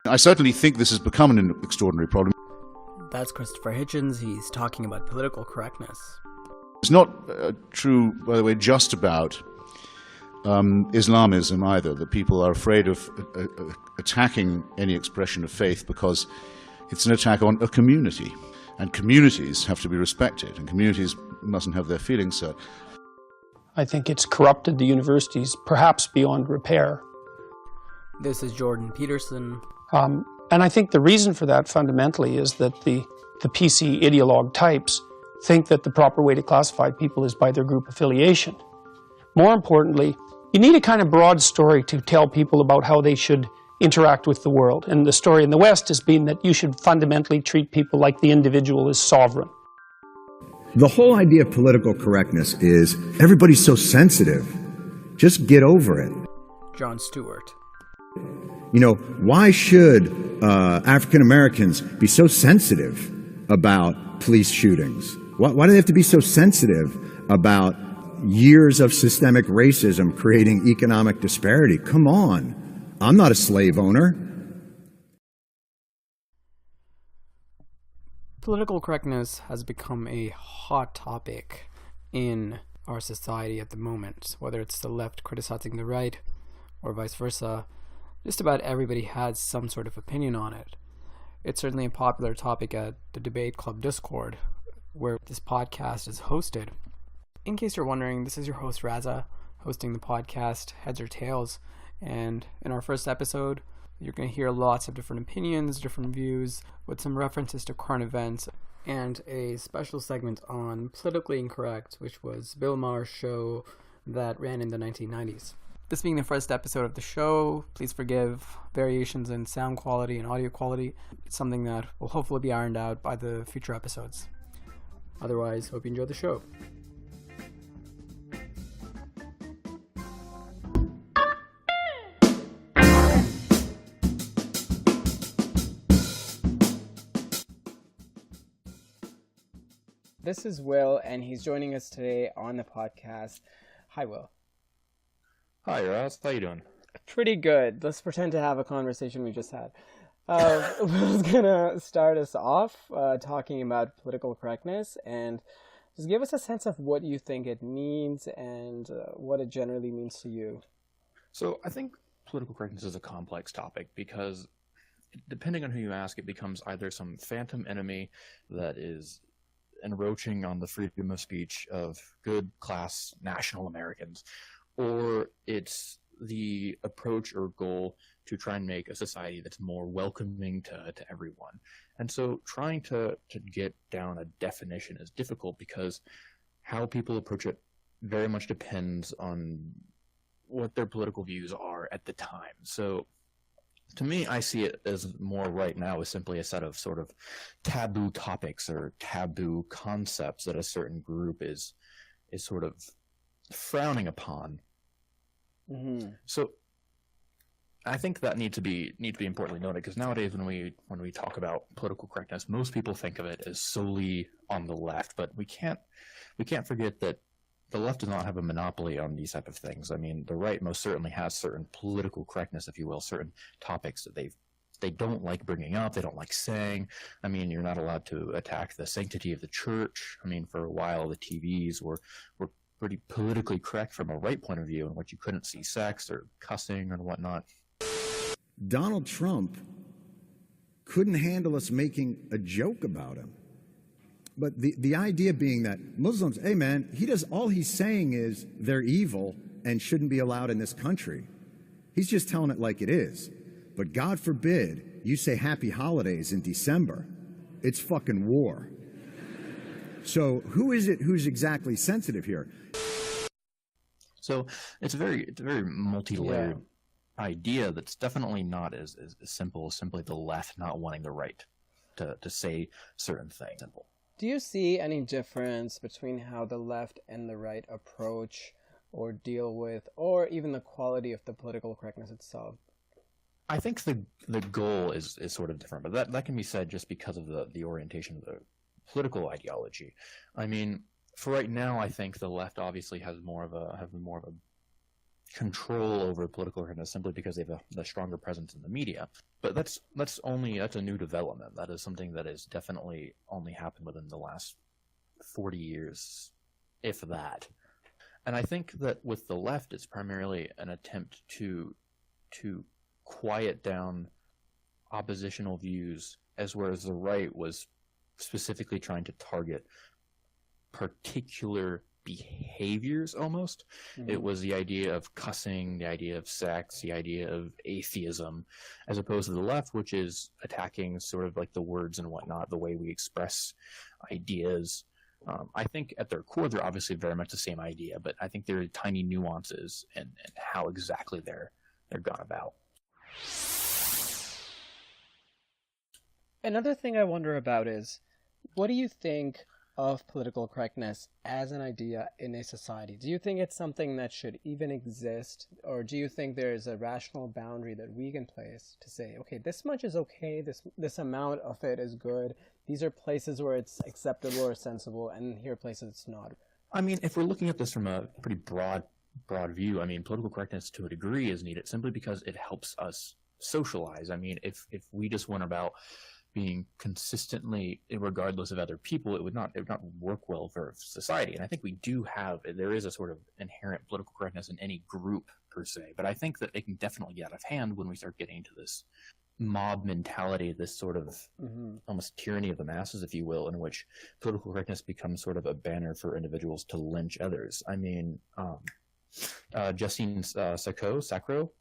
I certainly think this has become an extraordinary problem. That's Christopher Hitchens. He's talking about political correctness. It's not true, by the way, just about Islamism either, that people are afraid of attacking any expression of faith because it's an attack on a community. And communities have to be respected, and communities mustn't have their feelings hurt. I think it's corrupted the universities, perhaps beyond repair. This is Jordan Peterson. And I think the reason for that fundamentally is that the PC ideologue types think that the proper way to classify people is by their group affiliation. More importantly, you need a kind of broad story to tell people about how they should interact with the world. And the story in the West has been that you should fundamentally treat people like the individual is sovereign. The whole idea of political correctness is everybody's so sensitive. Just get over it. John Stewart. You know, why should African Americans be so sensitive about police shootings? Why do they have to be so sensitive about years of systemic racism creating economic disparity? Come on. I'm not a slave owner. Political correctness has become a hot topic in our society at the moment, whether it's the left criticizing the right or vice versa. Just about everybody has some sort of opinion on it. It's certainly a popular topic at the Debate Club Discord, where this podcast is hosted. In case you're wondering, this is your host Raza, hosting the podcast Heads or Tails, and in our first episode, you're going to hear lots of different opinions, different views, with some references to current events, and a special segment on Politically Incorrect, which was Bill Maher's show that ran in the 1990s. This being the first episode of the show, please forgive variations in sound quality and audio quality. It's something that will hopefully be ironed out by the future episodes. Otherwise, hope you enjoy the show. This is Will, and he's joining us today on the podcast. Hi, Will. Hi, Ross. How you doing? Pretty good. Let's pretend to have a conversation we just had. Will's gonna start us off talking about political correctness, and just give us a sense of what you think it means and what it generally means to you. So I think political correctness is a complex topic because depending on who you ask, it becomes either some phantom enemy that is encroaching on the freedom of speech of good class national Americans, or it's the approach or goal to try and make a society that's more welcoming to everyone. And so trying to get down a definition is difficult because how people approach it very much depends on what their political views are at the time. So to me, I see it as more right now as simply a set of sort of taboo topics or taboo concepts that a certain group is sort of frowning upon. Mm-hmm. So I think that need to be importantly noted, because nowadays when we talk about political correctness, most people think of it as solely on the left, but we can't forget that the left does not have a monopoly on these type of things. I mean, the right most certainly has certain political correctness, if you will, certain topics that they don't like bringing up, they don't like saying. I mean, you're not allowed to attack the sanctity of the church. I mean, for a while, the TVs were pretty politically correct from a right point of view, in which you couldn't see sex or cussing or whatnot. Donald Trump couldn't handle us making a joke about him. But the idea being that Muslims, hey man, all he's saying is they're evil and shouldn't be allowed in this country. He's just telling it like it is. But God forbid you say happy holidays in December. It's fucking war. So who is it who's exactly sensitive here? So it's a very multi-layered idea that's definitely not as simple as simply the left not wanting the right to say certain things. Do you see any difference between how the left and the right approach or deal with, or even the quality of the political correctness itself? I think the goal is sort of different, but that can be said just because of the orientation of the political ideology. I mean, for right now, I think the left obviously has more of a control over political correctness simply because they have a stronger presence in the media. But that's a new development. That is something that has definitely only happened within the last 40 years, if that. And I think that with the left, it's primarily an attempt to quiet down oppositional views, as whereas the right was specifically trying to target particular behaviors almost. Mm-hmm. It was the idea of cussing, the idea of sex, the idea of atheism, as opposed to the left, which is attacking sort of like the words and whatnot, the way we express ideas. I think at their core, they're obviously very much the same idea, but I think there are tiny nuances in how exactly they're gone about. Another thing I wonder about is, what do you think of political correctness as an idea in a society? Do you think it's something that should even exist, or do you think there is a rational boundary that we can place to say, okay, this much is okay, this amount of it is good, these are places where it's acceptable or sensible, and here are places it's not? I mean, if we're looking at this from a pretty broad view, I mean, political correctness to a degree is needed simply because it helps us socialize. I mean, if we just went about being consistently regardless of other people, it would not work well for society. And I think there is a sort of inherent political correctness in any group per se, but I think that it can definitely get out of hand when we start getting into this mob mentality, this sort of almost tyranny of the masses, if you will, in which political correctness becomes sort of a banner for individuals to lynch others. I mean, Justine Sacco,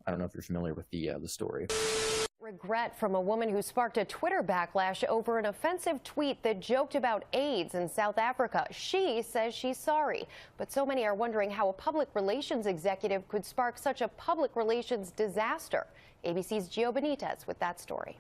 I don't know if you're familiar with the story. Regret from a woman who sparked a Twitter backlash over an offensive tweet that joked about AIDS in South Africa. She says she's sorry, but so many are wondering how a public relations executive could spark such a public relations disaster. ABC's Gio Benitez with that story.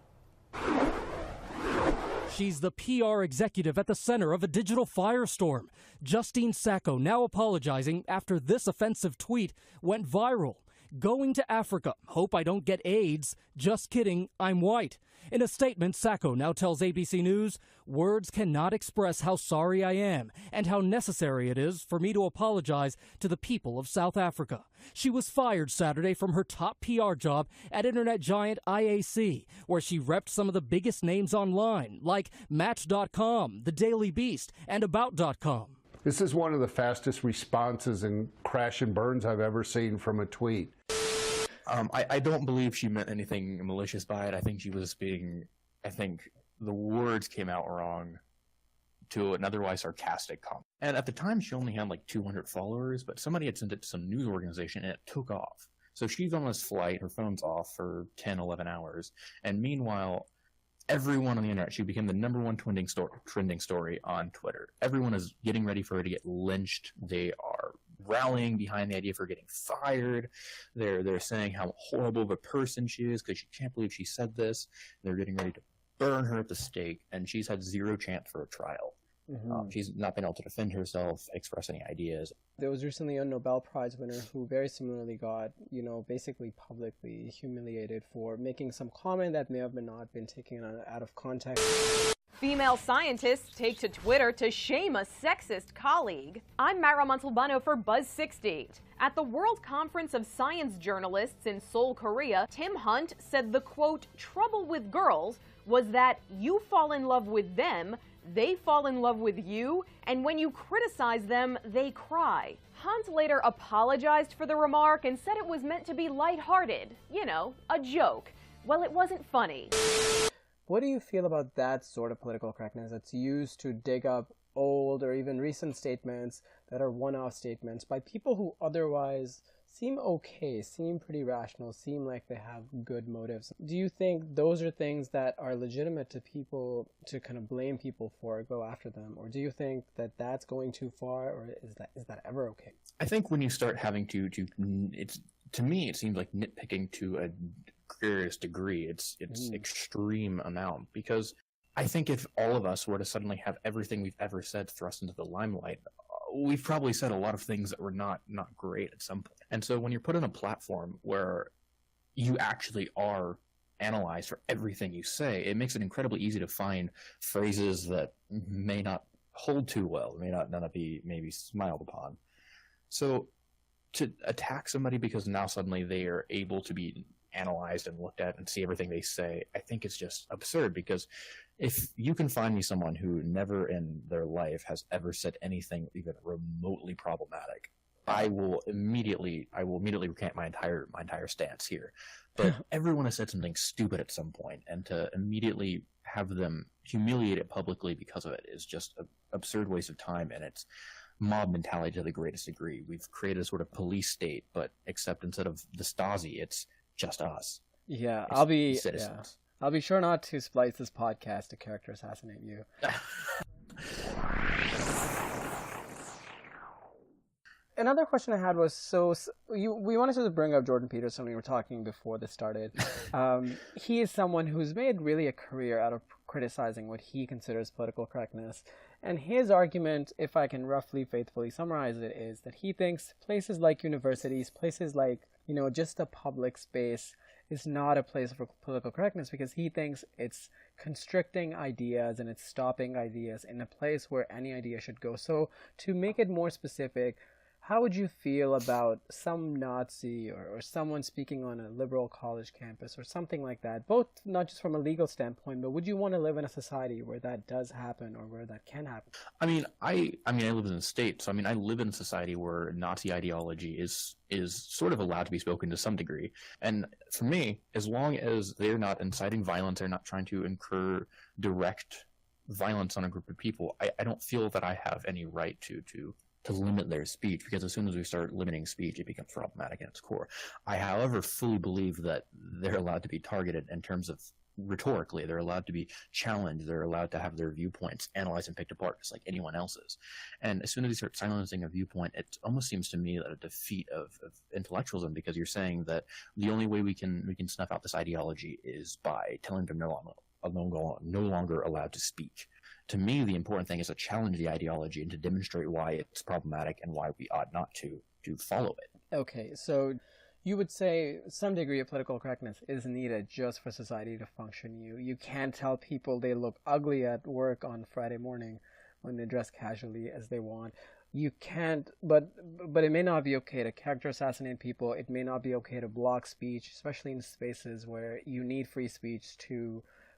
She's the PR executive at the center of a digital firestorm. Justine Sacco now apologizing after this offensive tweet went viral. Going to Africa. Hope I don't get AIDS. Just kidding. I'm white. In a statement, Sacco now tells ABC News, words cannot express how sorry I am and how necessary it is for me to apologize to the people of South Africa. She was fired Saturday from her top PR job at internet giant IAC, where she repped some of the biggest names online, like Match.com, The Daily Beast, and About.com. This is one of the fastest responses and crash and burns I've ever seen from a tweet. I don't believe she meant anything malicious by it. I think the words came out wrong to an otherwise sarcastic comment. And at the time, she only had like 200 followers, but somebody had sent it to some news organization and it took off. So she's on this flight, her phone's off for 10, 11 hours. And meanwhile, everyone on the internet, she became the #1 trending story on Twitter. Everyone is getting ready for her to get lynched. They are rallying behind the idea of her getting fired. They're saying how horrible of a person she is because she can't believe she said this. They're getting ready to burn her at the stake, and she's had zero chance for a trial. She's not been able to defend herself, express any ideas. There was recently a Nobel Prize winner who very similarly got, basically publicly humiliated for making some comment that may have not been taken out of context. Female scientists take to Twitter to shame a sexist colleague. I'm Mara Montalbano for Buzz 60. At the World Conference of Science Journalists in Seoul, Korea, Tim Hunt said the, quote, trouble with girls was that you fall in love with them, they fall in love with you, and when you criticize them, they cry. Hunt later apologized for the remark and said it was meant to be lighthearted. A joke. Well, it wasn't funny. What do you feel about that sort of political correctness that's used to dig up old or even recent statements that are one-off statements by people who otherwise seem okay, seem pretty rational, seem like they have good motives? Do you think those are things that are legitimate to people to kind of blame people for, go after them? Or do you think that that's going too far, or is that ever okay? I think when you start having to me, it seems like nitpicking to a curious degree. It's extreme amount, because I think if all of us were to suddenly have everything we've ever said thrust into the limelight, we've probably said a lot of things that were not great at some point. And so when you're put on a platform where you actually are analyzed for everything you say, it makes it incredibly easy to find phrases that may not hold too well. It may not be maybe smiled upon. So to attack somebody because now suddenly they are able to be analyzed and looked at and see everything they say, I think it's just absurd, because if you can find me someone who never in their life has ever said anything even remotely problematic, I will immediately recant my entire stance here. But everyone has said something stupid at some point, and to immediately have them humiliated publicly because of it is just an absurd waste of time, and it's mob mentality to the greatest degree. We've created a sort of police state, but except instead of the Stasi, it's just us. Yeah, It's I'll be citizens. Yeah. I'll be sure not to splice this podcast to character assassinate you. Another question I had was, we wanted to bring up Jordan Peterson. We were talking before this started. He is someone who's made really a career out of criticizing what he considers political correctness. And his argument, if I can roughly faithfully summarize it, is that he thinks places like universities, places like, just a public space is not a place for political correctness, because he thinks it's constricting ideas and it's stopping ideas in a place where any idea should go. So to make it more specific, how would you feel about some Nazi or someone speaking on a liberal college campus or something like that, both not just from a legal standpoint, but would you want to live in a society where that does happen or where that can happen? I live in the States, so I live in a society where Nazi ideology is sort of allowed to be spoken to some degree. And for me, as long as they're not inciting violence, they're not trying to incur direct violence on a group of people, I don't feel that I have any right to limit their speech, because as soon as we start limiting speech, it becomes problematic at its core. I, however, fully believe that they're allowed to be targeted in terms of rhetorically. They're allowed to be challenged. They're allowed to have their viewpoints analyzed and picked apart, just like anyone else's. And as soon as you start silencing a viewpoint, it almost seems to me that a defeat of intellectualism, because you're saying that the only way we can snuff out this ideology is by telling them no longer allowed to speak. To me, the important thing is to challenge the ideology and to demonstrate why it's problematic and why we ought not to follow it. Okay, so you would say some degree of political correctness is needed just for society to function. You can't tell people they look ugly at work on Friday morning when they dress casually as they want. You can't, but it may not be okay to character assassinate people. It may not be okay to block speech, especially in spaces where you need free speech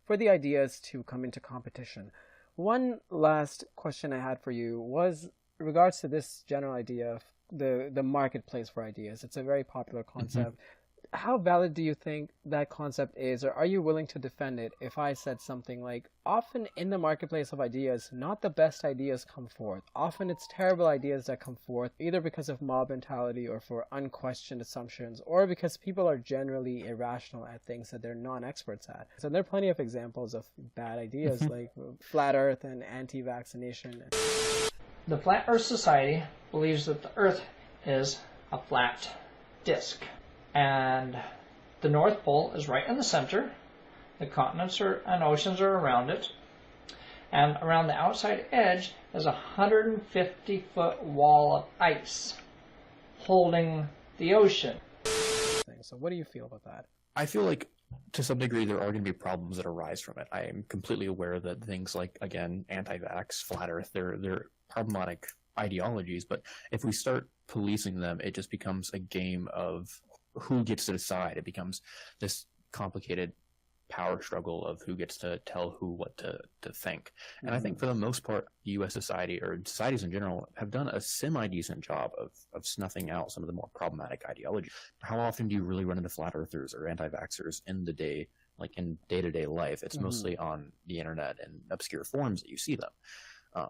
for the ideas to come into competition. One last question I had for you was in regards to this general idea of the marketplace for ideas. It's a very popular concept. Mm-hmm. How valid do you think that concept is, or are you willing to defend it if I said something like, often in the marketplace of ideas, not the best ideas come forth. Often it's terrible ideas that come forth, either because of mob mentality or for unquestioned assumptions, or because people are generally irrational at things that they're non-experts at. So there are plenty of examples of bad ideas like flat earth and anti-vaccination. The Flat Earth Society believes that the Earth is a flat disk, and the North Pole is right in the center. The continents and oceans are around it, and around the outside edge is a 150-foot wall of ice holding the ocean. So what do you feel about that? I feel like to some degree there are going to be problems that arise from it. I am completely aware that things like, again, anti-vax, flat earth, they're problematic ideologies, but if we start policing them, it just becomes a game of who gets to decide. It becomes this complicated power struggle of who gets to tell who what to think. And I think for the most part, the U.S. society, or societies in general, have done a semi-decent job of snuffing out some of the more problematic ideologies. How often do you really run into flat earthers or anti-vaxxers in the day, like in day-to-day life? It's mostly on the internet and obscure forums that you see them.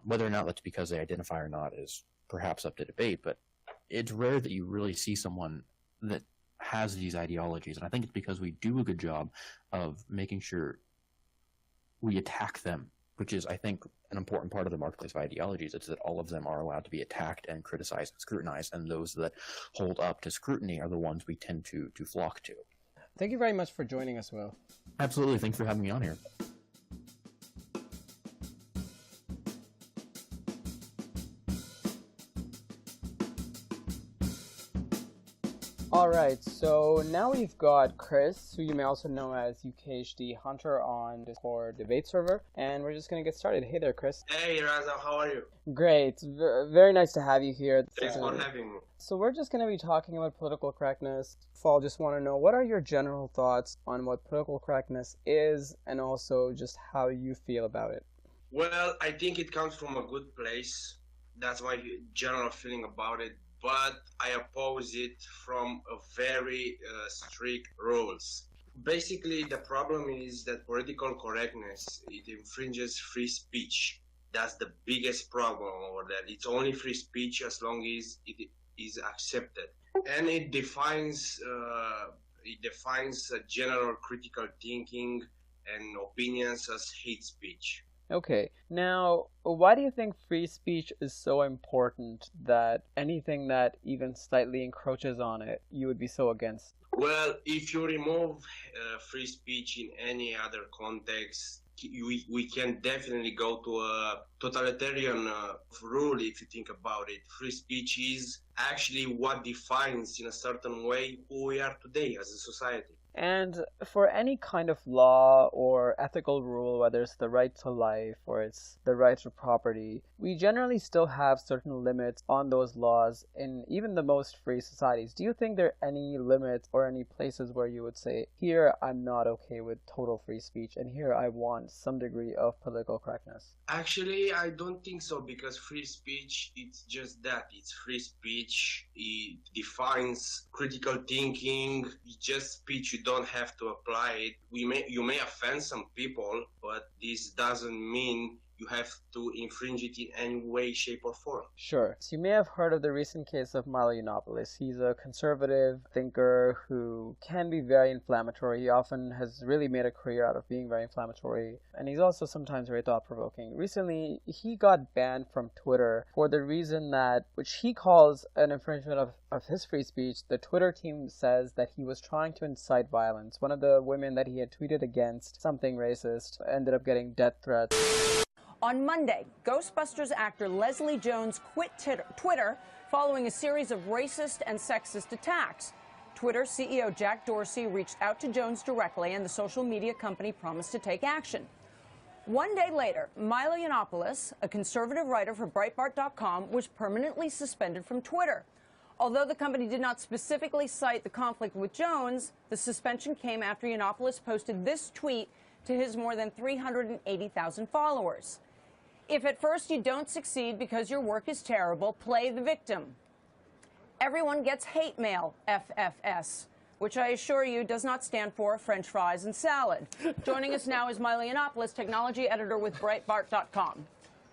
Whether or not that's because they identify or not is perhaps up to debate, but it's rare that you really see someone that has these ideologies, and I think it's because we do a good job of making sure we attack them, which is, I think, an important part of the marketplace of ideologies. It's that all of them are allowed to be attacked and criticized and scrutinized, and those that hold up to scrutiny are the ones we tend to flock to. Thank you very much for joining us, Will. Absolutely. Thanks for having me on here. Alright, so now we've got Chris, who you may also know as UKHD Hunter on Discord debate server, and we're just going to get started. Hey there, Chris. Hey, Raza, how are you? Great. Very nice to have you here. Thanks for having me. So we're just going to be talking about political correctness. I just want to know, what are your general thoughts on what political correctness is, and also just how you feel about it? Well, I think it comes from a good place. That's my general feeling about it. But I oppose it from a very strict rules. Basically, the problem is that political correctness, it infringes free speech. That's the biggest problem over that. It's only free speech as long as it is accepted. And it defines general critical thinking and opinions as hate speech. Okay, now, why do you think free speech is so important that anything that even slightly encroaches on it, you would be so against? Well, if you remove free speech in any other context, we can definitely go to a totalitarian rule if you think about it. Free speech is actually what defines in a certain way who we are today as a society. And for any kind of law or ethical rule, whether it's the right to life or it's the right to property, we generally still have certain limits on those laws in even the most free societies. Do you think there are any limits or any places where you would say, here I'm not okay with total free speech and here I want some degree of political correctness? Actually, I don't think so, because free speech, it's just that. It's free speech. It defines critical thinking. It's just speech. You don't have to apply it. You may offend some people, but this doesn't mean you have to infringe it in any way, shape, or form. Sure. So you may have heard of the recent case of Milo Yiannopoulos. He's a conservative thinker who can be very inflammatory. He often has really made a career out of being very inflammatory, and he's also sometimes very thought-provoking. Recently, he got banned from Twitter for the reason that, which he calls an infringement of his free speech. The Twitter team says that he was trying to incite violence. One of the women that he had tweeted against, something racist, ended up getting death threats. On Monday, Ghostbusters actor Leslie Jones quit Twitter following a series of racist and sexist attacks. Twitter CEO Jack Dorsey reached out to Jones directly, and the social media company promised to take action. One day later, Milo Yiannopoulos, a conservative writer for Breitbart.com, was permanently suspended from Twitter. Although the company did not specifically cite the conflict with Jones, the suspension came after Yiannopoulos posted this tweet to his more than 380,000 followers. If at first you don't succeed because your work is terrible, play the victim. Everyone gets hate mail, FFS, which I assure you does not stand for French fries and salad. Joining us now is Milo Yiannopoulos, technology editor with Breitbart.com.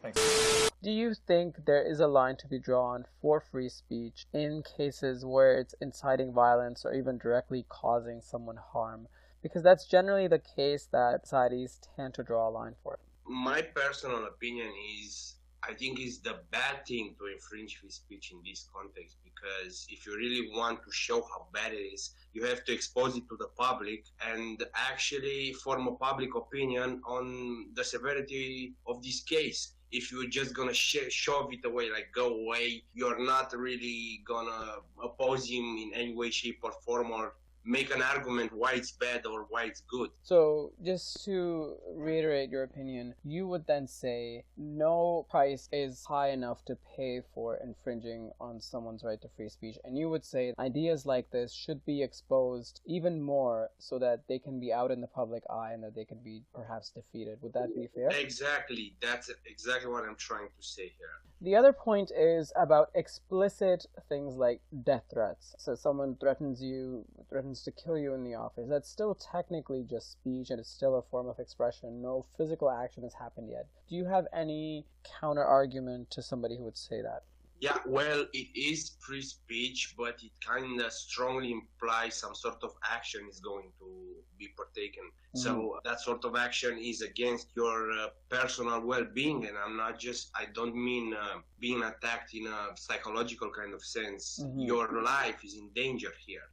Thanks. Do you think there is a line to be drawn for free speech in cases where it's inciting violence or even directly causing someone harm? Because that's generally the case that societies tend to draw a line for it. My personal opinion is, I think it's the bad thing to infringe free speech in this context, because if you really want to show how bad it is, you have to expose it to the public and actually form a public opinion on the severity of this case. If you're just gonna shove it away, like go away, you're not really gonna oppose him in any way, shape, or form, or make an argument why it's bad or why it's good. So, just to reiterate your opinion, you would then say no price is high enough to pay for infringing on someone's right to free speech, and you would say ideas like this should be exposed even more so that they can be out in the public eye and that they can be perhaps defeated. Would that be fair? Exactly. That's exactly what I'm trying to say here. The other point is about explicit things like death threats. So someone threatens to kill you in the office. That's still technically just speech, and it's still a form of expression. No physical action has happened yet. Do you have any counter argument to somebody who would say that? Yeah, well, it is free speech, but it kind of strongly implies some sort of action is going to be partaken. Mm-hmm. So that sort of action is against your personal well-being, and I don't mean being attacked in a psychological kind of sense. Mm-hmm. Your life is in danger here.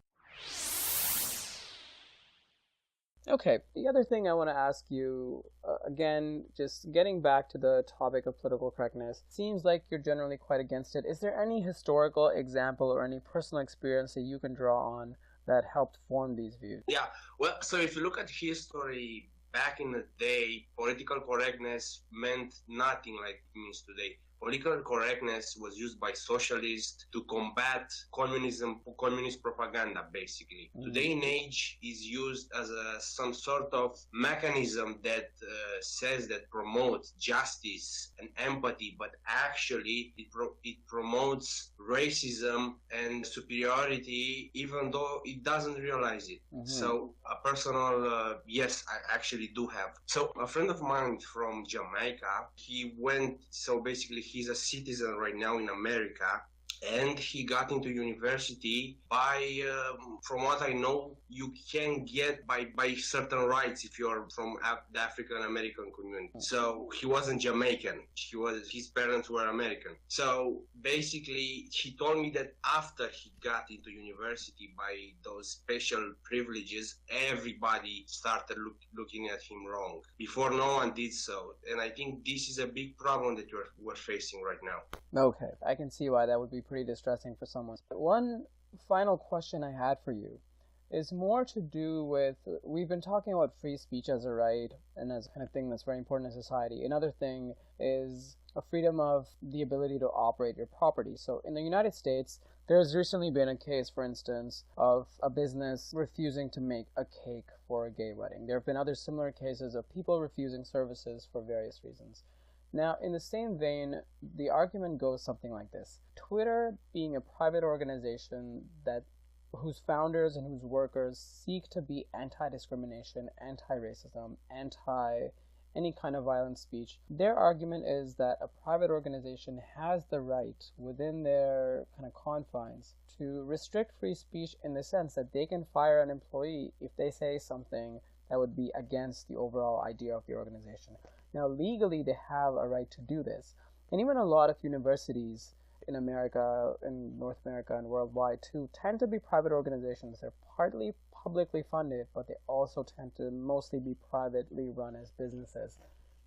Okay, the other thing I want to ask you, again, just getting back to the topic of political correctness, seems like you're generally quite against it. Is there any historical example or any personal experience that you can draw on that helped form these views? Yeah, well, so if you look at history, back in the day, political correctness meant nothing like it means today. Political correctness was used by socialists to combat communist propaganda, basically. Today in age is used as some sort of mechanism that says that promotes justice and empathy, but actually it promotes racism and superiority, even though it doesn't realize it. So a personal, yes, I actually do have. So a friend of mine from Jamaica, he went, so basically he's a citizen right now in America, and he got into university by, from what I know, you can get by certain rights if you're from the African American community. So he wasn't Jamaican. His parents were American. So basically, he told me that after he got into university by those special privileges, everybody started looking at him wrong. Before, no one did so. And I think this is a big problem that we're facing right now. Okay, I can see why that would be pretty distressing for someone. One final question I had for you is more to do with, we've been talking about free speech as a right and as a kind of thing that's very important in society. Another thing is a freedom of the ability to operate your property. So in the United States, there's recently been a case, for instance, of a business refusing to make a cake for a gay wedding. There have been other similar cases of people refusing services for various reasons. Now, in the same vein, the argument goes something like this. Twitter, being a private organization whose founders and whose workers seek to be anti-discrimination, anti-racism, anti-any kind of violent speech, their argument is that a private organization has the right within their kind of confines to restrict free speech in the sense that they can fire an employee if they say something that would be against the overall idea of the organization. Now, legally, they have a right to do this. And even a lot of universities in America, in North America, and worldwide, too, tend to be private organizations. They're partly publicly funded, but they also tend to mostly be privately run as businesses.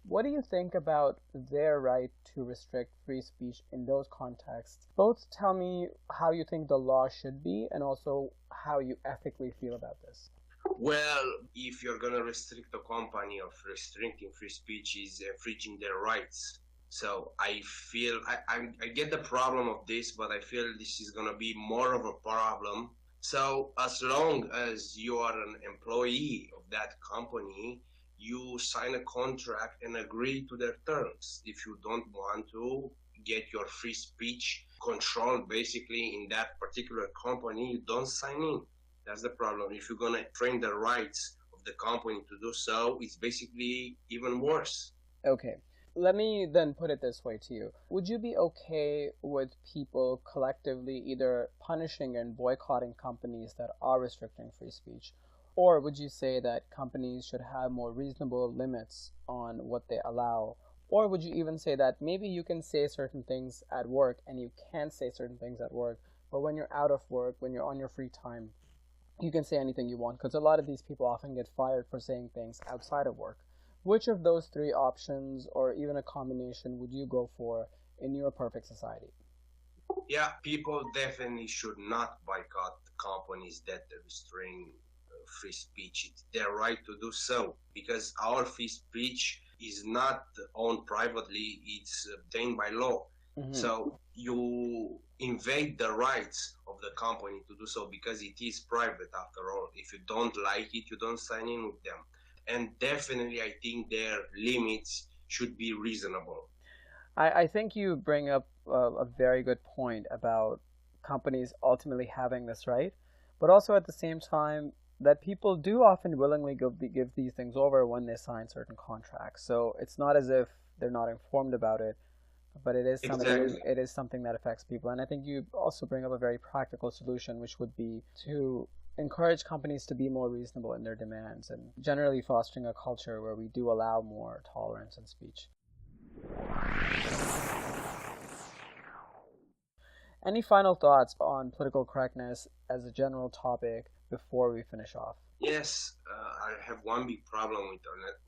What do you think about their right to restrict free speech in those contexts? Both tell me how you think the law should be and also how you ethically feel about this. Well, if you're going to restrict a company of restricting free speech is infringing their rights. So I feel, I get the problem of this, but I feel this is going to be more of a problem. So as long as you are an employee of that company, you sign a contract and agree to their terms. If you don't want to get your free speech controlled basically in that particular company, you don't sign in. That's the problem. If you're going to train the rights of the company to do so, it's basically even worse. Okay. Let me then put it this way to you. Would you be okay with people collectively either punishing and boycotting companies that are restricting free speech? Or would you say that companies should have more reasonable limits on what they allow? Or would you even say that maybe you can say certain things at work and you can't say certain things at work, but when you're out of work, when you're on your free time, you can say anything you want? Because a lot of these people often get fired for saying things outside of work. Which of those three options, or even a combination, would you go for in your perfect society? Yeah, people definitely should not boycott companies that restrain free speech. It's their right to do so, because our free speech is not owned privately, it's obtained by law. So you invade the rights of the company to do so because it is private after all. If you don't like it, you don't sign in with them. And definitely, I think their limits should be reasonable. I think you bring up a very good point about companies ultimately having this right, but also at the same time that people do often willingly give these things over when they sign certain contracts. So it's not as if they're not informed about it, but it is something, exactly. It is something that affects people. And I think you also bring up a very practical solution, which would be to encourage companies to be more reasonable in their demands and generally fostering a culture where we do allow more tolerance in speech. Any final thoughts on political correctness as a general topic before we finish off? Yes, I have one big problem with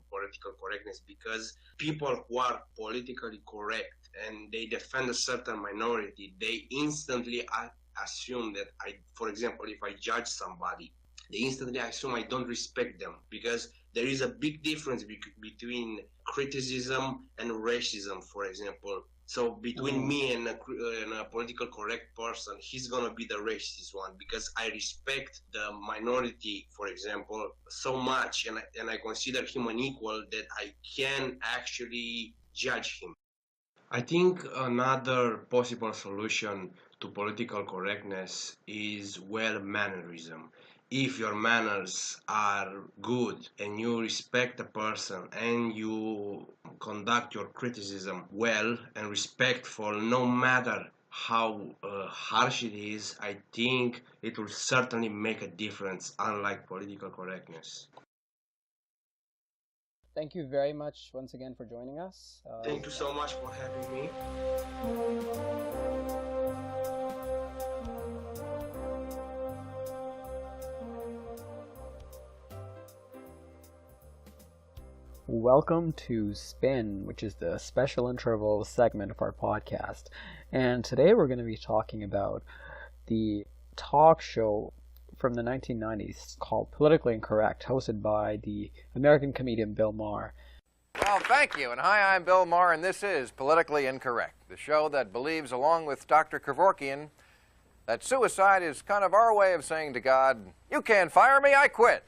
political correctness because people who are politically correct and they defend a certain minority, they instantly assume that for example, if I judge somebody, they instantly assume I don't respect them because there is a big difference between criticism and racism, for example. So between me and a political correct person, he's gonna be the racist one because I respect the minority, for example, so much, and I consider him an equal that I can actually judge him. I think another possible solution to political correctness is well-mannerism. If your manners are good and you respect a person and you conduct your criticism well and respectful, no matter how harsh it is, I think it will certainly make a difference, unlike political correctness. Thank you very much once again for joining us. Thank you so much for having me. Welcome to Spin, which is the special interval segment of our podcast. And today we're going to be talking about the talk show from the 1990s called Politically Incorrect, hosted by the American comedian Bill Maher. Well, thank you. And hi, I'm Bill Maher, and this is Politically Incorrect, the show that believes, along with Dr. Kevorkian, that suicide is kind of our way of saying to God, you can't fire me, I quit.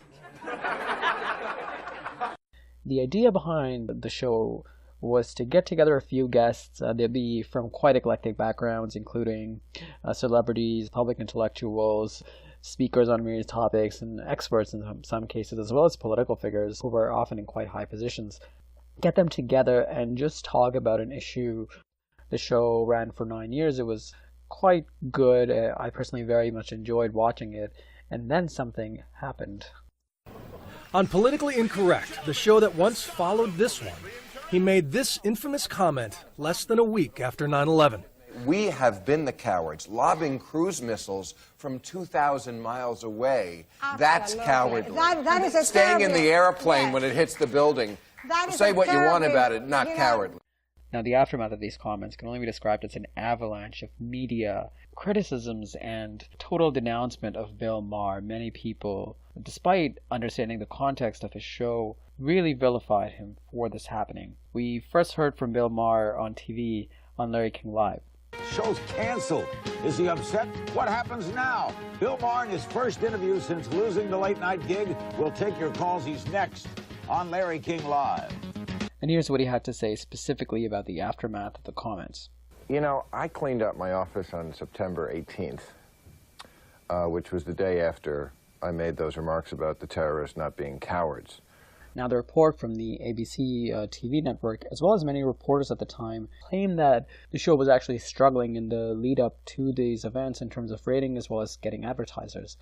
The idea behind the show was to get together a few guests. They'd be from quite eclectic backgrounds, including celebrities, public intellectuals, speakers on various topics, and experts in some cases, as well as political figures who were often in quite high positions. Get them together and just talk about an issue. The show ran for 9 years. It was quite good. I personally very much enjoyed watching it. And then something happened. On Politically Incorrect, the show that once followed this one, he made this infamous comment less than a week after 9/11. We have been the cowards, lobbing cruise missiles from 2,000 miles away. That's cowardly. That is a Staying in the airplane yes. when it hits the building. Say what you want about it, not cowardly. Now, the aftermath of these comments can only be described as an avalanche of media criticisms and total denouncement of Bill Maher. Many people, despite understanding the context of his show, really vilified him for this happening. We first heard from Bill Maher on TV on Larry King Live. Show's canceled. Is he upset? What happens now? Bill Maher, in his first interview since losing the late-night gig, will take your calls. He's next on Larry King Live. And here's what he had to say specifically about the aftermath of the comments. You know, I cleaned up my office on September 18th, which was the day after I made those remarks about the terrorists not being cowards. Now, the report from the ABC TV network, as well as many reporters at the time, claimed that the show was actually struggling in the lead-up to these events in terms of rating as well as getting advertisers.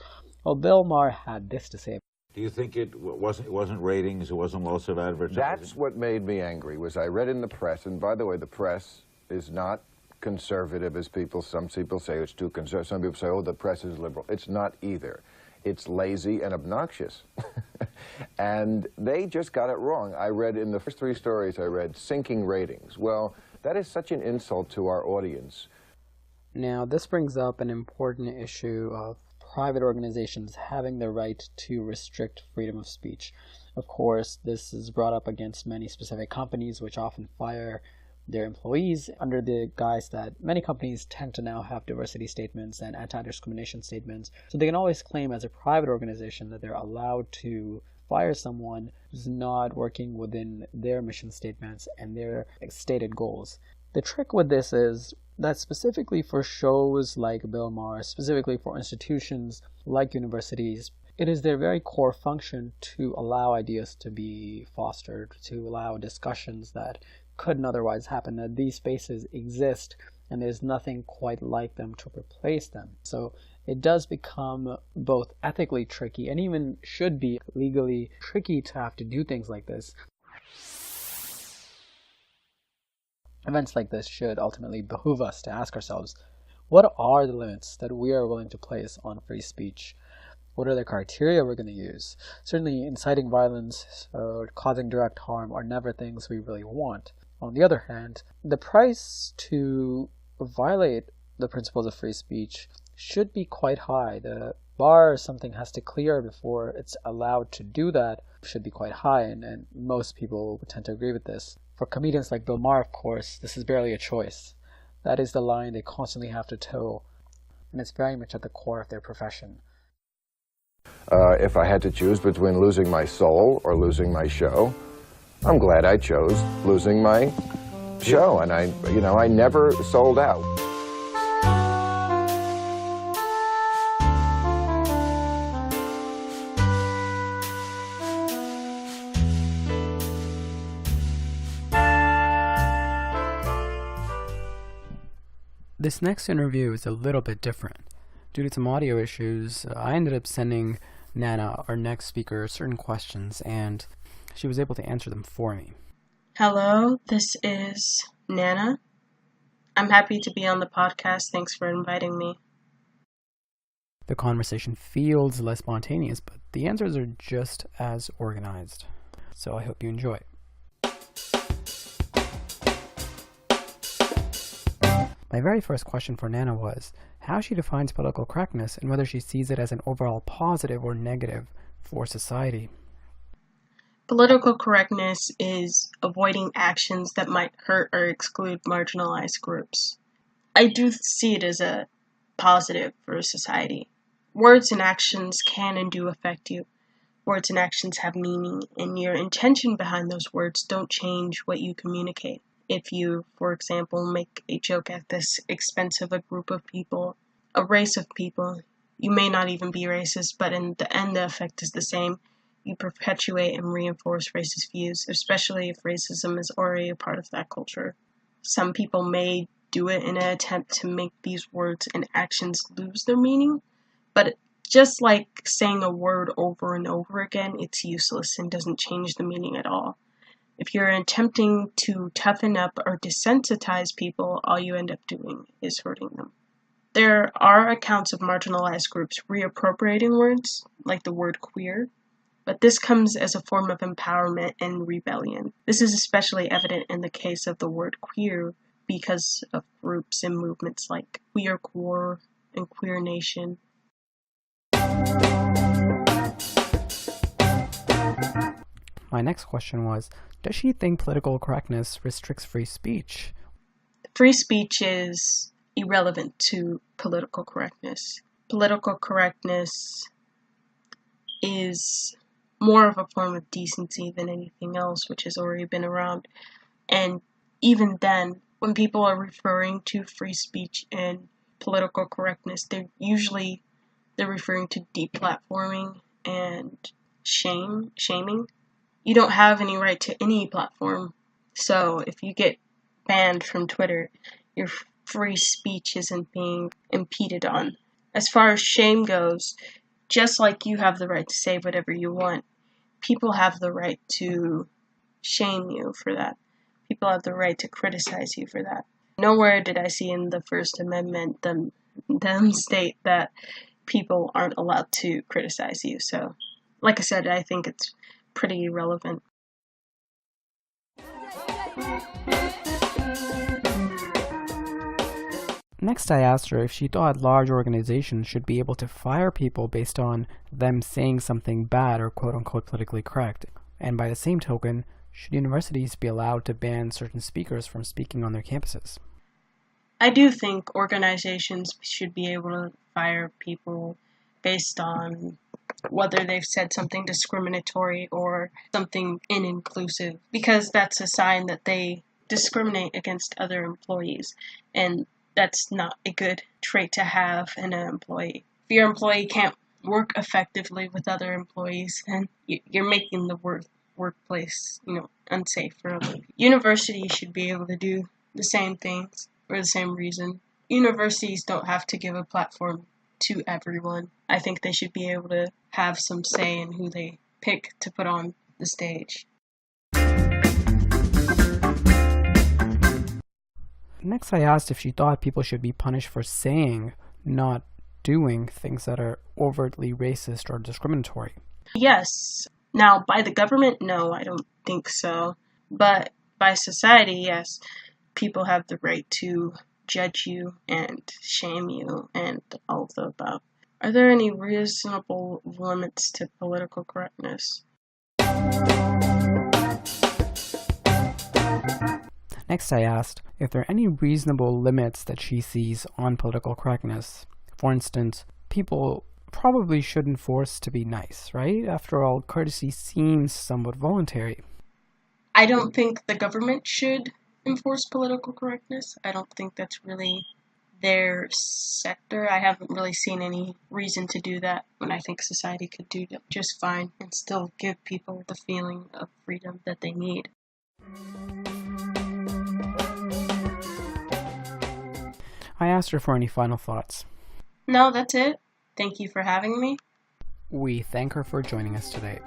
Well, Bill Maher had this to say. Do you think it wasn't ratings, it wasn't loss of advertising? That's what made me angry, was I read in the press, and by the way, the press is not conservative as some people say it's too conservative. Some people say, oh, the press is liberal. It's not either. It's lazy and obnoxious. And they just got it wrong. I read in the first 3 stories, I read sinking ratings. Well, that is such an insult to our audience. Now, this brings up an important issue of private organizations having the right to restrict freedom of speech. Of course, this is brought up against many specific companies, which often fire their employees under the guise that many companies tend to now have diversity statements and anti-discrimination statements. So they can always claim as a private organization that they're allowed to fire someone who's not working within their mission statements and their stated goals. The trick with this is that specifically for shows like Bill Maher, specifically for institutions like universities, it is their very core function to allow ideas to be fostered, to allow discussions that couldn't otherwise happen, that these spaces exist and there's nothing quite like them to replace them. So it does become both ethically tricky and even should be legally tricky to have to do things like this. Events like this should ultimately behoove us to ask ourselves, what are the limits that we are willing to place on free speech? What are the criteria we're going to use? Certainly inciting violence or causing direct harm are never things we really want. On the other hand, the price to violate the principles of free speech should be quite high. The bar something has to clear before it's allowed to do that should be quite high, and most people would tend to agree with this. For comedians like Bill Maher, of course, this is barely a choice. That is the line they constantly have to toe, and it's very much at the core of their profession. If I had to choose between losing my soul or losing my show, I'm glad I chose losing my show, and I never sold out. This next interview is a little bit different. Due to some audio issues, I ended up sending Nana, our next speaker, certain questions, and she was able to answer them for me. Hello, this is Nana. I'm happy to be on the podcast. Thanks for inviting me. The conversation feels less spontaneous, but the answers are just as organized. So I hope you enjoy. My very first question for Nana was how she defines political correctness and whether she sees it as an overall positive or negative for society. Political correctness is avoiding actions that might hurt or exclude marginalized groups. I do see it as a positive for society. Words and actions can and do affect you. Words and actions have meaning, and your intention behind those words don't change what you communicate. If you, for example, make a joke at the expense of a group of people, a race of people, you may not even be racist, but in the end the effect is the same. You perpetuate and reinforce racist views, especially if racism is already a part of that culture. Some people may do it in an attempt to make these words and actions lose their meaning, but just like saying a word over and over again, it's useless and doesn't change the meaning at all. If you're attempting to toughen up or desensitize people, all you end up doing is hurting them. There are accounts of marginalized groups reappropriating words, like the word queer, but this comes as a form of empowerment and rebellion. This is especially evident in the case of the word queer because of groups and movements like Queer Core and Queer Nation. My next question was, does she think political correctness restricts free speech? Free speech is irrelevant to political correctness. Political correctness is more of a form of decency than anything else, which has already been around. And even then, when people are referring to free speech and political correctness, they're referring to deplatforming and shaming. You don't have any right to any platform. So if you get banned from Twitter, your free speech isn't being impeded on. As far as shame goes, just like you have the right to say whatever you want, people have the right to shame you for that. People have the right to criticize you for that. Nowhere did I see in the First Amendment them state that people aren't allowed to criticize you. So, like I said, I think it's pretty irrelevant. Next, I asked her if she thought large organizations should be able to fire people based on them saying something bad or quote-unquote politically correct. And by the same token, should universities be allowed to ban certain speakers from speaking on their campuses? I do think organizations should be able to fire people based on whether they've said something discriminatory or something inclusive, because that's a sign that they discriminate against other employees, and that's not a good trait to have in an employee. If your employee can't work effectively with other employees, then you're making the workplace, unsafe for other people. Universities should be able to do the same things for the same reason. Universities don't have to give a platform to everyone. I think they should be able to have some say in who they pick to put on the stage. Next, I asked if she thought people should be punished for saying, not doing things that are overtly racist or discriminatory? Yes. Now, by the government, no, I don't think so. But by society, yes, people have the right to judge you and shame you and all of the above. Are there any reasonable limits to political correctness? Next, I asked if there are any reasonable limits that she sees on political correctness. For instance, people probably shouldn't force to be nice, right? After all, courtesy seems somewhat voluntary. I don't think the government should enforce political correctness. I don't think that's really their sector. I haven't really seen any reason to do that when I think society could do just fine and still give people the feeling of freedom that they need. I asked her for any final thoughts. No, that's it. Thank you for having me. We thank her for joining us today.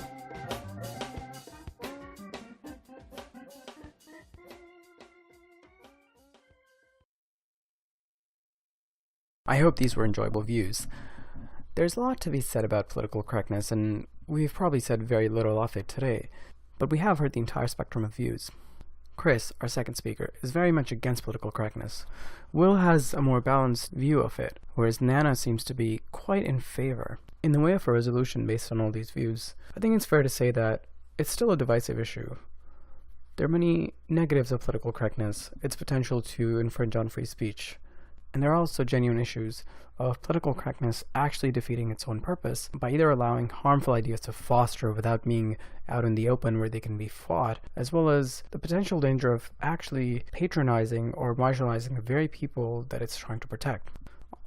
I hope these were enjoyable views. There's a lot to be said about political correctness, and we've probably said very little of it today, but we have heard the entire spectrum of views. Chris, our second speaker, is very much against political correctness. Will has a more balanced view of it, whereas Nana seems to be quite in favor. In the way of a resolution based on all these views, I think it's fair to say that it's still a divisive issue. There are many negatives of political correctness, its potential to infringe on free speech. And there are also genuine issues of political correctness actually defeating its own purpose by either allowing harmful ideas to foster without being out in the open where they can be fought, as well as the potential danger of actually patronizing or marginalizing the very people that it's trying to protect.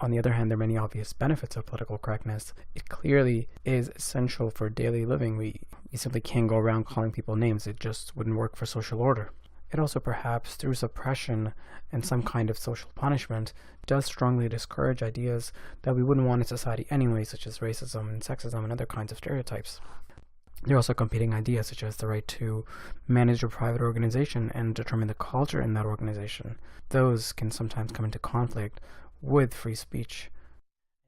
On the other hand, there are many obvious benefits of political correctness. It clearly is essential for daily living. We simply can't go around calling people names. It just wouldn't work for social order. It also, perhaps through suppression and some kind of social punishment, does strongly discourage ideas that we wouldn't want in society anyway, such as racism and sexism and other kinds of stereotypes. There are also competing ideas, such as the right to manage a private organization and determine the culture in that organization. Those can sometimes come into conflict with free speech.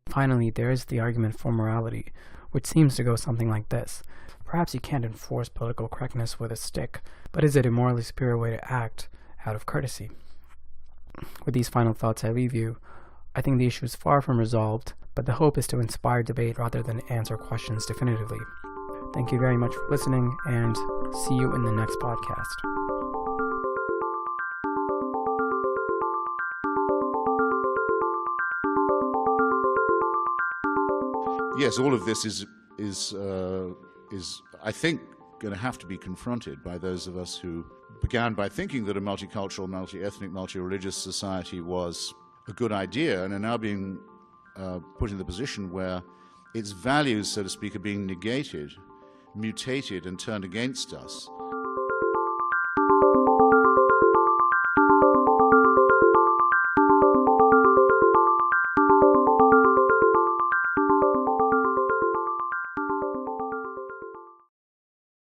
Finally, there is the argument for morality, which seems to go something like this. Perhaps you can't enforce political correctness with a stick, but is it a morally superior way to act out of courtesy? With these final thoughts, I leave you. I think the issue is far from resolved, but the hope is to inspire debate rather than answer questions definitively. Thank you very much for listening, and see you in the next podcast. Yes, all of this is I think going to have to be confronted by those of us who began by thinking that a multicultural, multi-ethnic, multi-religious society was a good idea, and are now being put in the position where its values, so to speak, are being negated, mutated, and turned against us.